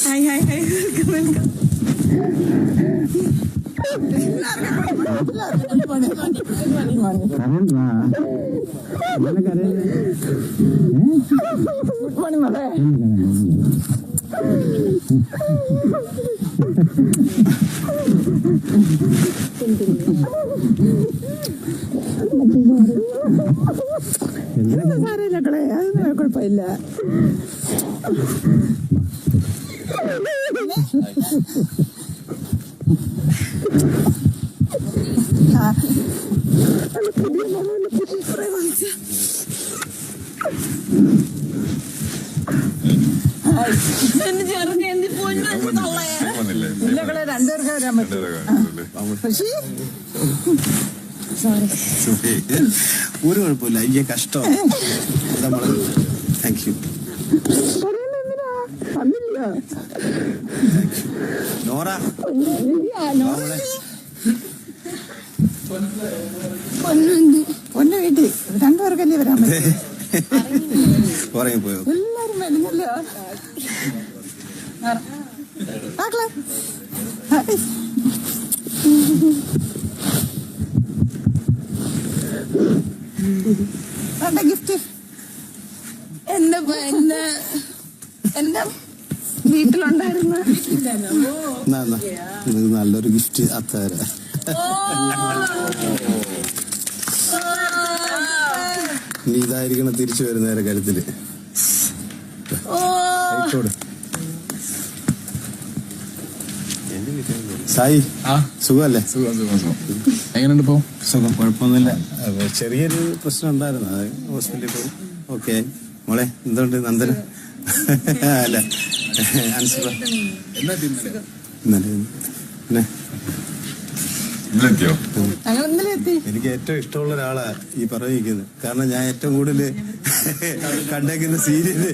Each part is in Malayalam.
ഹായ് ഹായ് ഹായ് വെൽക്കം സാരമില്ല കളെ, അതൊന്നും കുഴപ്പമില്ല. രണ്ടുപേർക്ക് വരാൻ പറ്റും. ഒരു കുഴപ്പമില്ല, എനിക്ക് കഷ്ടം. Thank you Nora. പൊന്നു വീട്ടിൽ രണ്ടുപേർക്കല്ലേ വരാൻ പറ്റും. പോയോ എല്ലാരും വരുന്നല്ലോ. ഗിഫ്റ്റ് എന്റെ വീട്ടിലുണ്ടായിരുന്ന നല്ലൊരു ഗിഫ്റ്റ് അത്താര. നീ ഇതായിരിക്കണം തിരിച്ചു വരുന്നേരെ കരുത്തില്. സായി സുഖമല്ലേ? എങ്ങനെയുണ്ട് ഇപ്പൊ? സുഖം, കുഴപ്പമൊന്നുമില്ല. ചെറിയൊരു പ്രശ്നം ഉണ്ടായിരുന്നു, അത് ഹോസ്പിറ്റലിൽ പോയി. ഓക്കെ മോളെ, എന്തുകൊണ്ട് നന്ദന? അല്ല അൻസുഖ ഇന്നലെ പിന്നെ എനിക്ക് ഏറ്റവും ഇഷ്ടമുള്ള ഒരാളാ ഈ പറഞ്ഞിരിക്കുന്നത്. കാരണം ഞാൻ ഏറ്റവും കൂടുതൽ കണ്ടേക്കുന്ന സീരിയല്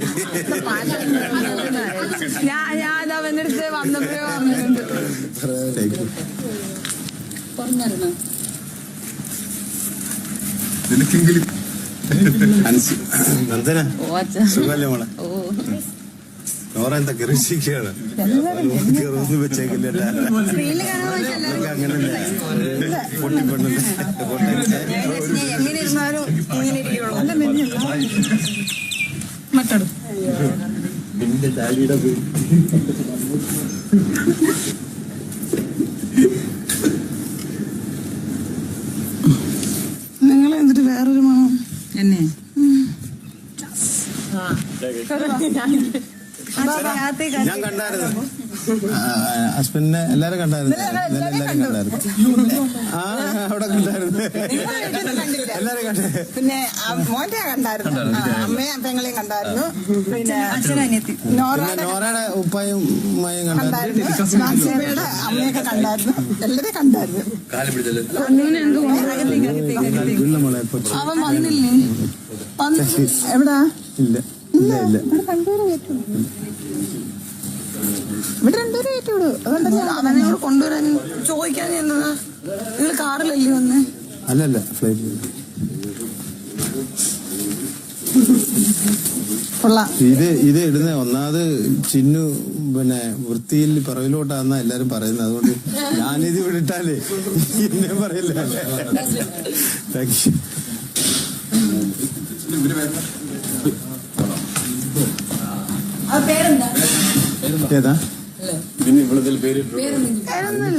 നന്ദന സുഖല്ലേ മോളെ? നോറ എന്താ കൃഷിക്കാണ് ഒന്നും വെച്ചേക്കില്ല. അങ്ങനല്ലേ പൊട്ടിപ്പെണ്ണല്ലേ നിന്റെ ഡാഡിയുടെ നിങ്ങൾ എന്നിട്ട് വേറൊരു മണം എന്നെ ഞാൻ കണ്ടായിരുന്നു. ഹസ്ബൻഡിനെ എല്ലാരും കണ്ടായിരുന്നു. എല്ലാരും കണ്ടായിരുന്നു. ആ അവിടെ കണ്ടായിരുന്നു. എല്ലാരും കണ്ടേ. പിന്നെ മോന്റെ കണ്ടായിരുന്നു, അമ്മയും പെങ്ങളെയും കണ്ടായിരുന്നു. പിന്നെ നോറയുടെ ഉപ്പായും ഉമ്മയും കണ്ടായിരുന്നു. അമ്മയൊക്കെ കണ്ടായിരുന്നു. എല്ലാരെയും കണ്ടായിരുന്നു. അവൻ വന്നില്ലേ? എവിടാ? ഇല്ല ഇല്ല ഇല്ല, ഇവിടെ രണ്ടുപേരും ഏറ്റുവിടൂ. അതുകൊണ്ട് അവനോട് കൊണ്ടുവരാൻ ചോദിക്കാൻ എന്നതാ. നിങ്ങൾ കാറിലല്ലേ വന്നേ? അല്ലല്ല, ഫ്ലൈറ്റ്. ഇത് ഇടുന്ന ഒന്നാമത് ചിന്നു പിന്നെ വൃത്തിയിൽ പിറവിലോട്ടാന്ന എല്ലാരും പറയുന്നത്. അതുകൊണ്ട് ഞാനിത് വിട്ടാലേ എന്നെ പറയില്ല. Thank you. ഏതാ?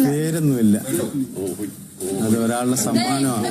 പേരൊന്നുമില്ല, അത് ഒരാളുടെ സമ്മാനമാണ്.